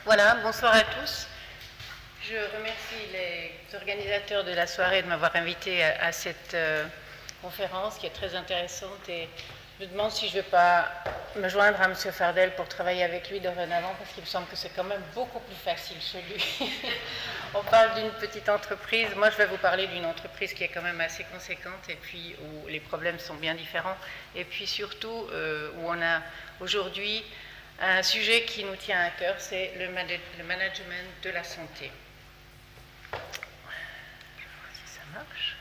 Voilà, bonsoir à tous. Je remercie les organisateurs de la soirée de m'avoir invité à cette conférence qui est très intéressante et je me demande si je ne vais pas me joindre à M. Fardel pour travailler avec lui dorénavant parce qu'il me semble que c'est quand même beaucoup plus facile chez lui. On parle d'une petite entreprise, moi je vais vous parler d'une entreprise qui est quand même assez conséquente et puis où les problèmes sont bien différents et puis surtout où on a aujourd'hui un sujet qui nous tient à cœur, c'est le management de la santé. Je vais voir si ça marche.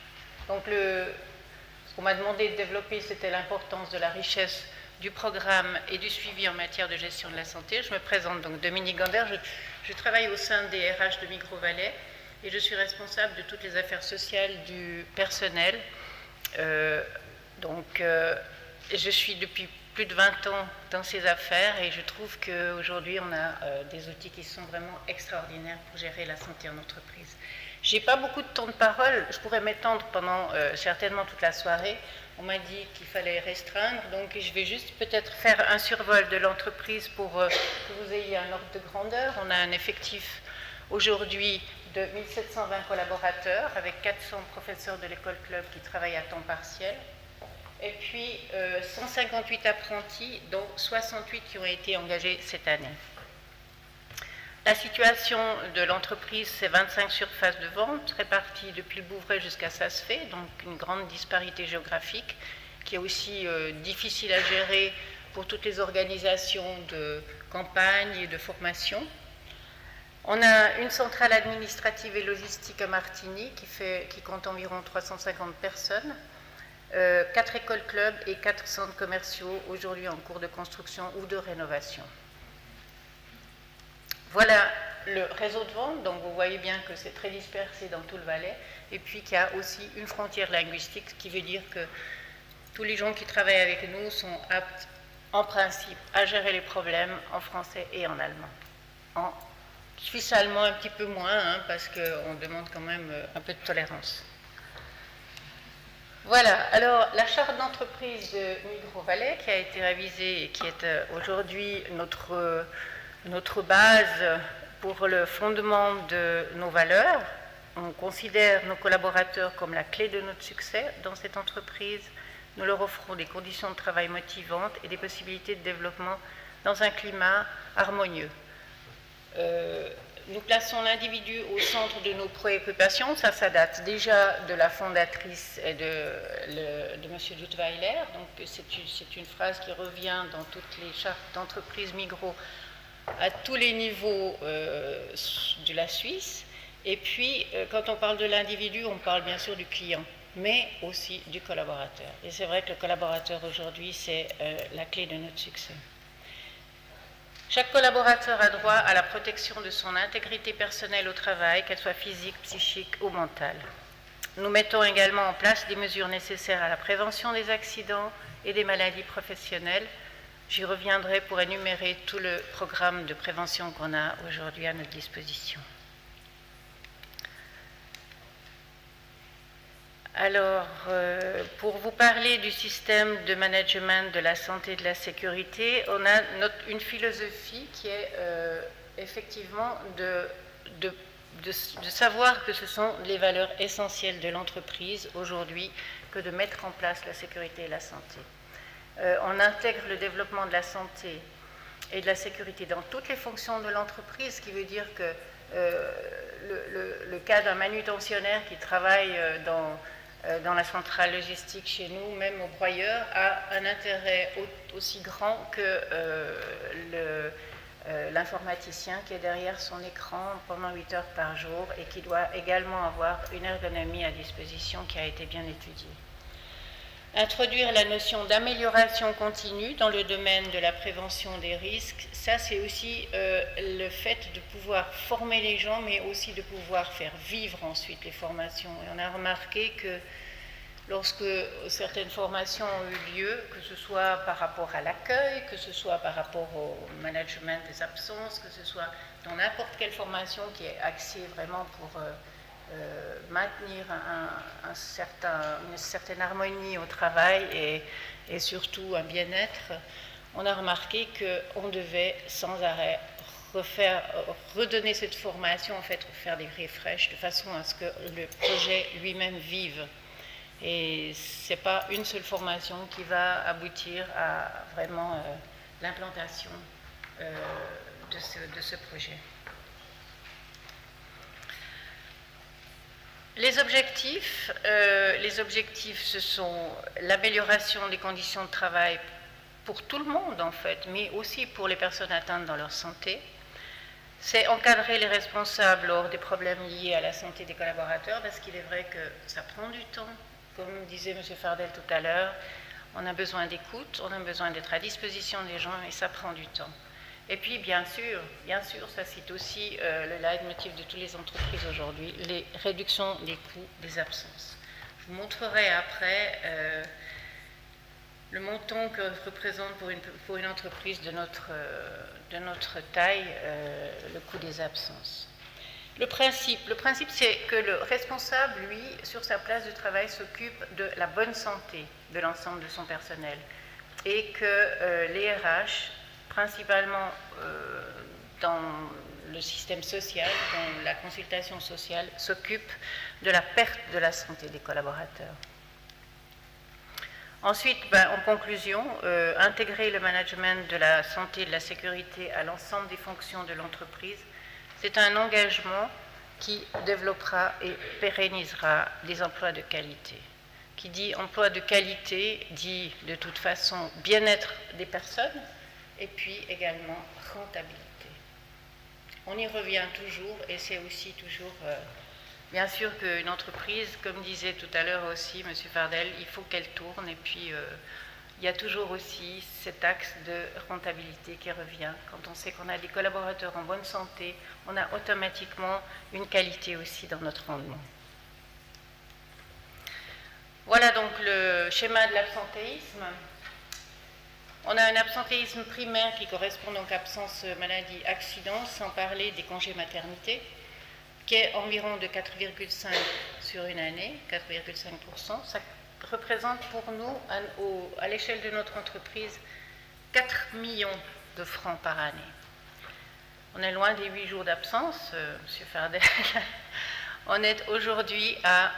Donc, ce qu'on m'a demandé de développer, c'était l'importance de la richesse du programme et du suivi en matière de gestion de la santé. Je me présente donc Dominique Gander. Je travaille au sein des RH de Migros Valais et je suis responsable de toutes les affaires sociales du personnel. Je suis depuis plus de 20 ans dans ces affaires et je trouve qu'aujourd'hui on a des outils qui sont vraiment extraordinaires pour gérer la santé en entreprise. Je n'ai pas beaucoup de temps de parole, je pourrais m'étendre pendant certainement toute la soirée. On m'a dit qu'il fallait restreindre, donc je vais juste peut-être faire un survol de l'entreprise pour que vous ayez un ordre de grandeur. On a un effectif aujourd'hui de 1720 collaborateurs avec 400 professeurs de l'école club qui travaillent à temps partiel. Et puis 158 apprentis, dont 68 qui ont été engagés cette année. La situation de l'entreprise, c'est 25 surfaces de vente réparties depuis le Bouvray jusqu'à Sasfé, donc une grande disparité géographique qui est aussi difficile à gérer pour toutes les organisations de campagne et de formation. On a une centrale administrative et logistique à Martigny qui compte environ 350 personnes. 4 écoles clubs et 4 centres commerciaux aujourd'hui en cours de construction ou de rénovation. Voilà le réseau de vente, donc vous voyez bien que c'est très dispersé dans tout le Valais, et puis qu'il y a aussi une frontière linguistique, ce qui veut dire que tous les gens qui travaillent avec nous sont aptes, en principe, à gérer les problèmes en français et en allemand. En suisse-allemand, un petit peu moins, parce qu'on demande quand même un peu de tolérance. Voilà, alors la charte d'entreprise de Migros Valais qui a été révisée et qui est aujourd'hui notre base pour le fondement de nos valeurs. On considère nos collaborateurs comme la clé de notre succès dans cette entreprise. Nous leur offrons des conditions de travail motivantes et des possibilités de développement dans un climat harmonieux. Nous plaçons l'individu au centre de nos préoccupations. Ça date déjà de la fondatrice et de M. Duttweiler. Donc, c'est une phrase qui revient dans toutes les chartes d'entreprise Migros à tous les niveaux de la Suisse. Et puis, quand on parle de l'individu, on parle bien sûr du client, mais aussi du collaborateur. Et c'est vrai que le collaborateur aujourd'hui, c'est la clé de notre succès. Chaque collaborateur a droit à la protection de son intégrité personnelle au travail, qu'elle soit physique, psychique ou mentale. Nous mettons également en place des mesures nécessaires à la prévention des accidents et des maladies professionnelles. J'y reviendrai pour énumérer tout le programme de prévention qu'on a aujourd'hui à notre disposition. Alors, pour vous parler du système de management de la santé et de la sécurité, on a une philosophie qui est effectivement de savoir que ce sont les valeurs essentielles de l'entreprise aujourd'hui que de mettre en place la sécurité et la santé. On intègre le développement de la santé et de la sécurité dans toutes les fonctions de l'entreprise, ce qui veut dire que le cas d'un manutentionnaire qui travaille dans la centrale logistique chez nous, même au broyeur, a un intérêt aussi grand que l'informaticien qui est derrière son écran pendant 8 heures par jour et qui doit également avoir une ergonomie à disposition qui a été bien étudiée. Introduire la notion d'amélioration continue dans le domaine de la prévention des risques, ça c'est aussi le fait de pouvoir former les gens, mais aussi de pouvoir faire vivre ensuite les formations. Et on a remarqué que lorsque certaines formations ont eu lieu, que ce soit par rapport à l'accueil, que ce soit par rapport au management des absences, que ce soit dans n'importe quelle formation qui est axée vraiment pour maintenir une certaine harmonie au travail et surtout un bien-être, on a remarqué qu'on devait sans arrêt redonner cette formation, en fait, faire des refresh de façon à ce que le projet lui-même vive. Et ce n'est pas une seule formation qui va aboutir à vraiment l'implantation de ce projet. Les objectifs, ce sont l'amélioration des conditions de travail pour tout le monde, en fait, mais aussi pour les personnes atteintes dans leur santé. C'est encadrer les responsables lors des problèmes liés à la santé des collaborateurs, parce qu'il est vrai que ça prend du temps. Comme disait M. Fardel tout à l'heure, on a besoin d'écoute, on a besoin d'être à disposition des gens, et ça prend du temps. Et puis, bien sûr, ça cite aussi le leitmotiv de toutes les entreprises aujourd'hui, les réductions des coûts des absences. Je vous montrerai après le montant que représente pour une entreprise de notre taille le coût des absences. Le principe c'est que le responsable, lui, sur sa place de travail, s'occupe de la bonne santé de l'ensemble de son personnel et que les RH, principalement dans le système social, dans la consultation sociale, s'occupent de la perte de la santé des collaborateurs. Ensuite, en conclusion, intégrer le management de la santé et de la sécurité à l'ensemble des fonctions de l'entreprise, c'est un engagement qui développera et pérennisera les emplois de qualité. Qui dit emploi de qualité dit de toute façon bien-être des personnes et puis également rentabilité. On y revient toujours et c'est aussi toujours, bien sûr qu'une entreprise, comme disait tout à l'heure aussi M. Fardel, il faut qu'elle tourne et puis il y a toujours aussi cet axe de rentabilité qui revient. Quand on sait qu'on a des collaborateurs en bonne santé, on a automatiquement une qualité aussi dans notre rendement. Voilà donc le schéma de l'absentéisme. On a un absentéisme primaire qui correspond donc à absence, maladie, accident, sans parler des congés maternité, qui est environ de 4,5 sur une année, 4,5%. Ça représente pour nous, à l'échelle de notre entreprise, 4 millions de francs par année. On est loin des 8 jours d'absence, M. Fardel. On est aujourd'hui à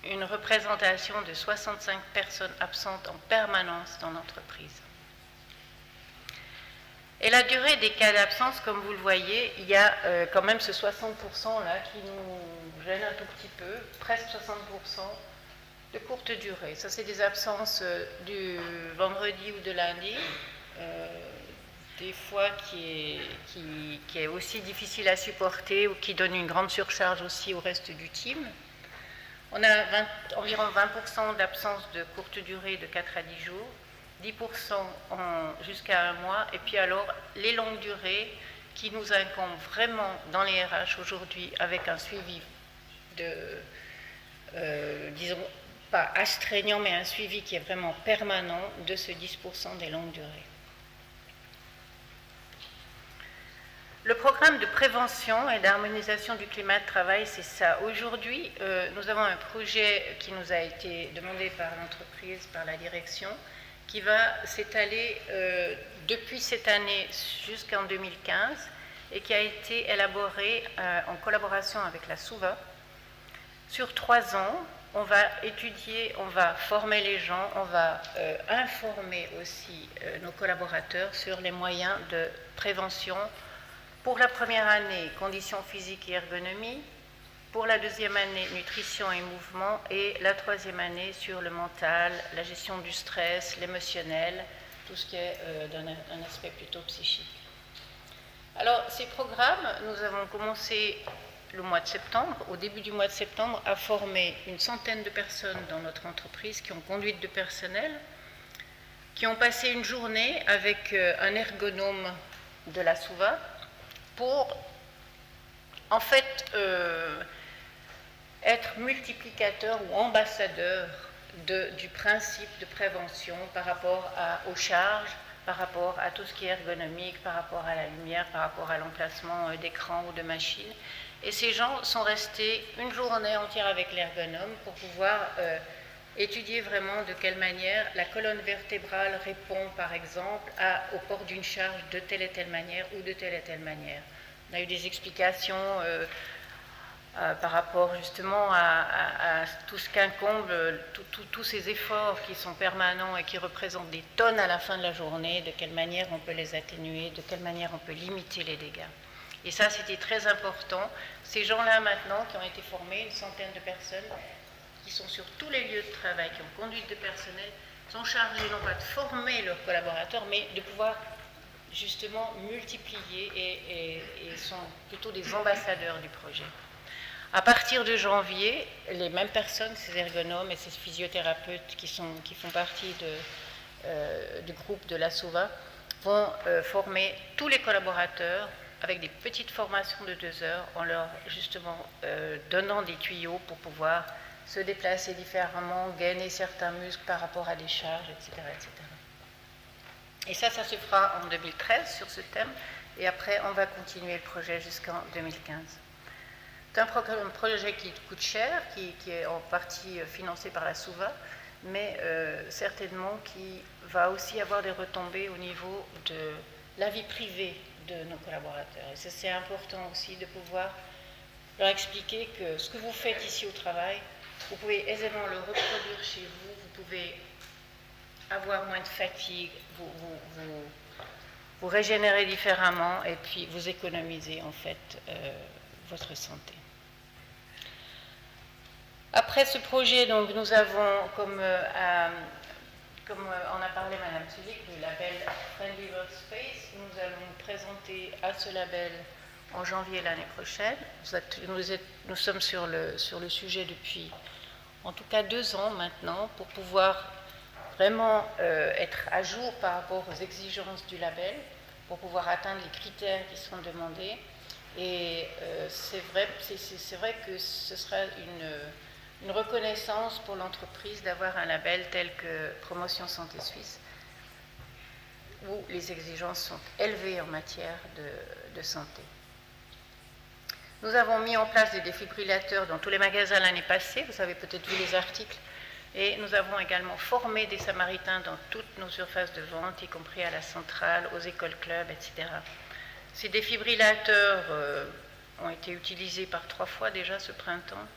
une représentation de 65 personnes absentes en permanence dans l'entreprise. Et la durée des cas d'absence, comme vous le voyez, il y a quand même ce 60% là qui nous gêne un tout petit peu, presque 60% de courte durée. Ça, c'est des absences du vendredi ou de lundi, des fois qui est aussi difficile à supporter ou qui donne une grande surcharge aussi au reste du team. On a environ 20% d'absence de courte durée de 4 à 10 jours, 10% jusqu'à un mois, et puis alors les longues durées qui nous incombent vraiment dans les RH aujourd'hui avec un suivi disons, pas astreignant, mais un suivi qui est vraiment permanent de ce 10% des longues durées. Le programme de prévention et d'harmonisation du climat de travail, c'est ça. Aujourd'hui, nous avons un projet qui nous a été demandé par l'entreprise, par la direction, qui va s'étaler depuis cette année jusqu'en 2015 et qui a été élaboré en collaboration avec la SUVA. Sur 3 ans, on va étudier, on va former les gens, on va informer aussi nos collaborateurs sur les moyens de prévention. Pour la première année, conditions physiques et ergonomie. Pour la deuxième année, nutrition et mouvement. Et la troisième année, sur le mental, la gestion du stress, l'émotionnel, tout ce qui est d'un aspect plutôt psychique. Alors, ces programmes, nous avons commencé le mois de septembre, au début du mois de septembre, à former une centaine de personnes dans notre entreprise qui ont conduite de personnel, qui ont passé une journée avec un ergonome de la SUVA, pour en fait être multiplicateur ou ambassadeur du principe de prévention par rapport aux charges, par rapport à tout ce qui est ergonomique, par rapport à la lumière, par rapport à l'emplacement d'écran ou de machine. Et ces gens sont restés une journée entière avec l'ergonome pour pouvoir étudier vraiment de quelle manière la colonne vertébrale répond par exemple au port d'une charge de telle et telle manière ou de telle et telle manière. On a eu des explications par rapport justement à tout ce qu'incombe, tous ces efforts qui sont permanents et qui représentent des tonnes à la fin de la journée, de quelle manière on peut les atténuer, de quelle manière on peut limiter les dégâts. Et ça, c'était très important. Ces gens-là maintenant qui ont été formés, une centaine de personnes, qui sont sur tous les lieux de travail, qui ont conduite de personnel, sont chargés non pas de former leurs collaborateurs, mais de pouvoir justement multiplier et sont plutôt des ambassadeurs du projet. À partir de janvier, les mêmes personnes, ces ergonomes et ces physiothérapeutes qui font partie du groupe de la SOVA, vont former tous les collaborateurs avec des petites formations de 2 heures, en leur justement donnant des tuyaux pour pouvoir se déplacer différemment, gainer certains muscles par rapport à des charges, etc. etc. Et ça se fera en 2013 sur ce thème, et après on va continuer le projet jusqu'en 2015. C'est un projet qui coûte cher, qui est en partie financé par la SOVA, mais certainement qui va aussi avoir des retombées au niveau de la vie privée de nos collaborateurs. Et c'est important aussi de pouvoir leur expliquer que ce que vous faites ici au travail, vous pouvez aisément le reproduire chez vous, vous pouvez avoir moins de fatigue, vous régénérer différemment et puis vous économiser en fait votre santé. Après ce projet, donc, nous avons, comme en a parlé Madame Tulik, le label Friendly Workspace. Nous allons nous présenter à ce label en janvier l'année prochaine. Nous sommes sur le sujet depuis en tout cas 2 ans maintenant pour pouvoir vraiment être à jour par rapport aux exigences du label, pour pouvoir atteindre les critères qui sont demandés. Et c'est vrai que ce sera une reconnaissance pour l'entreprise d'avoir un label tel que Promotion Santé Suisse, où les exigences sont élevées en matière de santé. Nous avons mis en place des défibrillateurs dans tous les magasins l'année passée, vous avez peut-être vu les articles, et nous avons également formé des samaritains dans toutes nos surfaces de vente, y compris à la centrale, aux écoles clubs, etc. Ces défibrillateurs ont été utilisés par 3 fois déjà ce printemps.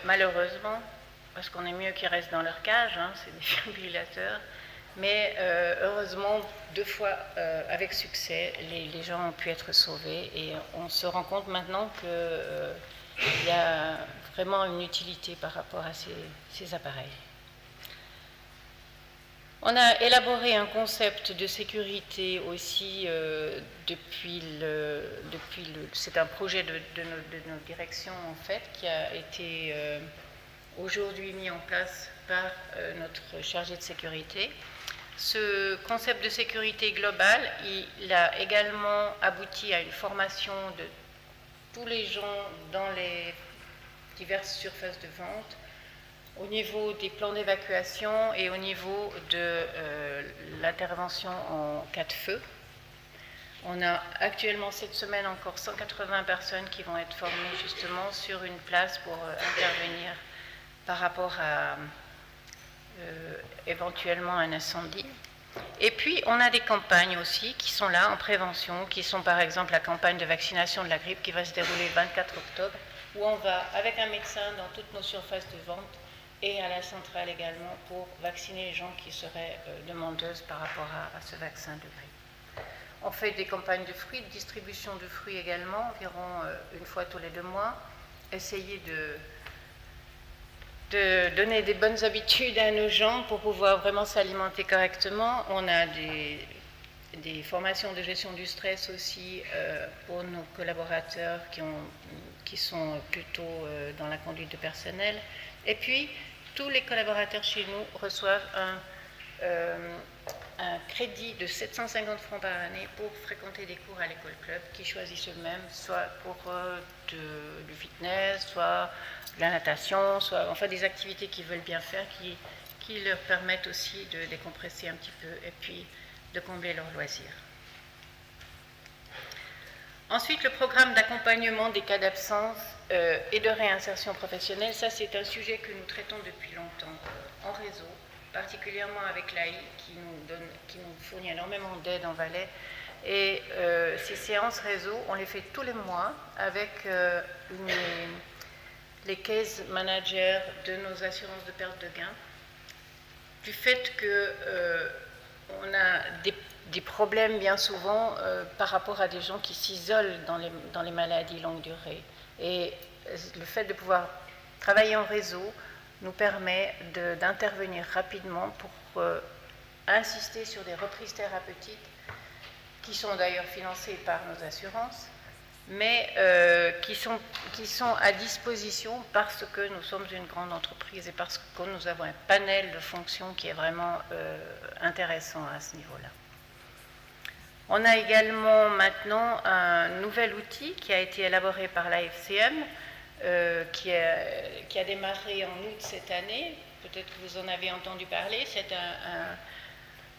Malheureusement, parce qu'on est mieux qu'ils restent dans leur cage, hein, ces défibrillateurs, mais heureusement, 2 fois avec succès, les gens ont pu être sauvés et on se rend compte maintenant qu'il y a vraiment une utilité par rapport à ces appareils. On a élaboré un concept de sécurité aussi c'est un projet de nos directions en fait qui a été aujourd'hui mis en place par notre chargé de sécurité. Ce concept de sécurité globale, il a également abouti à une formation de tous les gens dans les diverses surfaces de vente, au niveau des plans d'évacuation et au niveau de l'intervention en cas de feu. On a actuellement cette semaine encore 180 personnes qui vont être formées justement sur une place pour intervenir par rapport à éventuellement un incendie. Et puis on a des campagnes aussi qui sont là en prévention, qui sont par exemple la campagne de vaccination de la grippe qui va se dérouler le 24 octobre, où on va avec un médecin dans toutes nos surfaces de vente et à la centrale également pour vacciner les gens qui seraient demandeuses par rapport à ce vaccin de grippe. On fait des campagnes de fruits, de distribution de fruits également, environ une fois tous les 2 mois. Essayer de donner des bonnes habitudes à nos gens pour pouvoir vraiment s'alimenter correctement. On a des formations de gestion du stress aussi pour nos collaborateurs qui sont plutôt dans la conduite de personnel. Et puis, tous les collaborateurs chez nous reçoivent un crédit de 750 francs par année pour fréquenter des cours à l'école club qu'ils choisissent eux-mêmes, soit pour du fitness, soit de la natation, soit enfin des activités qu'ils veulent bien faire, qui leur permettent aussi de décompresser un petit peu et puis de combler leurs loisirs. Ensuite, le programme d'accompagnement des cas d'absence et de réinsertion professionnelle, ça c'est un sujet que nous traitons depuis longtemps en réseau, particulièrement avec l'AI qui nous fournit énormément d'aide en Valais. Et ces séances réseau, on les fait tous les mois avec les case managers de nos assurances de perte de gain, du fait qu'on a des problèmes bien souvent par rapport à des gens qui s'isolent dans les maladies longue durée. Et le fait de pouvoir travailler en réseau nous permet d'intervenir rapidement pour insister sur des reprises thérapeutiques qui sont d'ailleurs financées par nos assurances, mais qui sont à disposition parce que nous sommes une grande entreprise et parce que nous avons un panel de fonctions qui est vraiment intéressant à ce niveau-là. On a également maintenant un nouvel outil qui a été élaboré par la FCM, qui a démarré en août cette année. Peut-être que vous en avez entendu parler.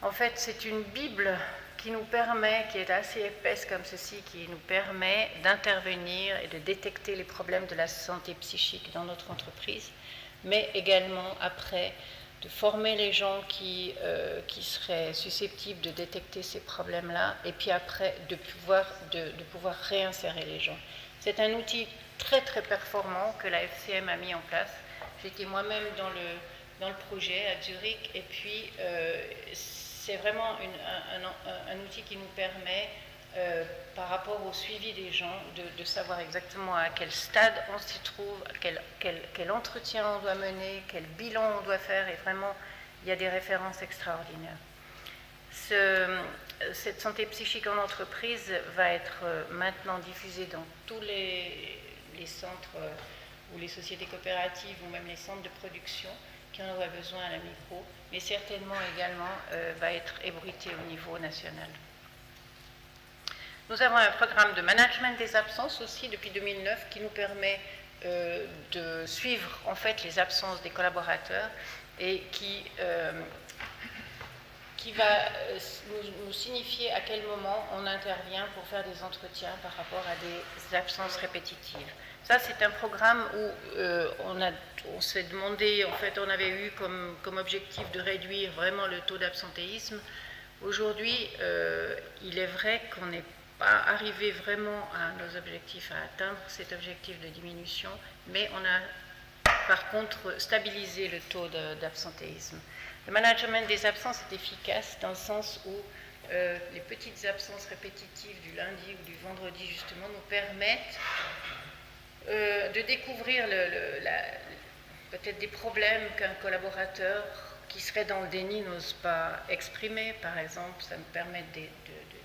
En fait, c'est une Bible qui nous permet, qui est assez épaisse comme ceci, qui nous permet d'intervenir et de détecter les problèmes de la santé psychique dans notre entreprise, mais également après de former les gens qui seraient susceptibles de détecter ces problèmes-là, et puis après de pouvoir réinsérer les gens. C'est un outil très très performant que la FCM a mis en place. J'étais moi-même dans le projet à Zurich, et puis c'est vraiment un outil qui nous permet, par rapport au suivi des gens, de savoir exactement à quel stade on s'y trouve, quel entretien on doit mener, quel bilan on doit faire, et vraiment, il y a des références extraordinaires. Cette santé psychique en entreprise va être maintenant diffusée dans tous les centres ou les sociétés coopératives ou même les centres de production qui en auraient besoin à la micro, mais certainement également va être ébruité au niveau national. Nous avons un programme de management des absences aussi depuis 2009 qui nous permet de suivre en fait les absences des collaborateurs et qui va nous signifier à quel moment on intervient pour faire des entretiens par rapport à des absences répétitives. Ça, c'est un programme où on s'est demandé, en fait, on avait eu comme objectif de réduire vraiment le taux d'absentéisme. Aujourd'hui, il est vrai qu'on n'est pas arrivé vraiment à nos objectifs, à atteindre cet objectif de diminution, mais on a par contre stabilisé le taux d'absentéisme. Le management des absences est efficace dans le sens où les petites absences répétitives du lundi ou du vendredi justement nous permettent de découvrir peut-être des problèmes qu'un collaborateur qui serait dans le déni n'ose pas exprimer. Par exemple, ça me permet de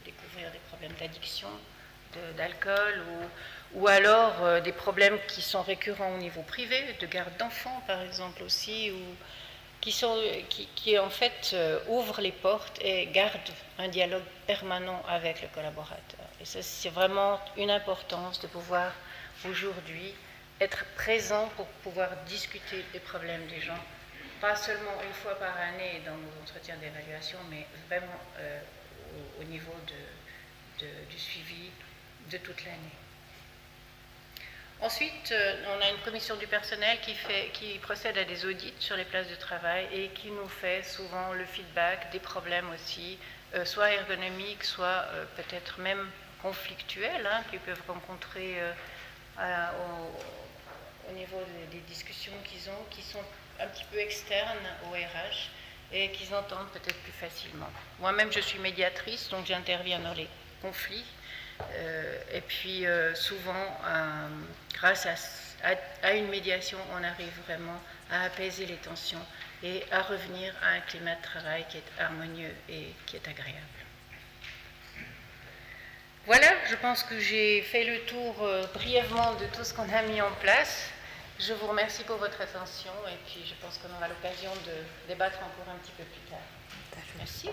découvrir des problèmes d'addiction, d'alcool, ou alors des problèmes qui sont récurrents au niveau privé, de garde d'enfants par exemple aussi, ou qui en fait ouvrent les portes et gardent un dialogue permanent avec le collaborateur. Et ça, c'est vraiment une importance de pouvoir aujourd'hui être présent pour pouvoir discuter des problèmes des gens, pas seulement une fois par année dans nos entretiens d'évaluation, mais vraiment au niveau du suivi de toute l'année. Ensuite, on a une commission du personnel qui procède à des audits sur les places de travail et qui nous fait souvent le feedback des problèmes aussi, soit ergonomiques, soit peut-être même conflictuels, qu'ils peuvent rencontrer au niveau des discussions qu'ils ont, qui sont un petit peu externes au RH et qu'ils entendent peut-être plus facilement. Moi-même, je suis médiatrice, donc j'interviens dans les conflits. Et puis souvent, grâce à une médiation, on arrive vraiment à apaiser les tensions et à revenir à un climat de travail qui est harmonieux et qui est agréable. Voilà, je pense que j'ai fait le tour brièvement de tout ce qu'on a mis en place. Je vous remercie pour votre attention et puis je pense qu'on aura l'occasion de débattre encore un petit peu plus tard. Merci.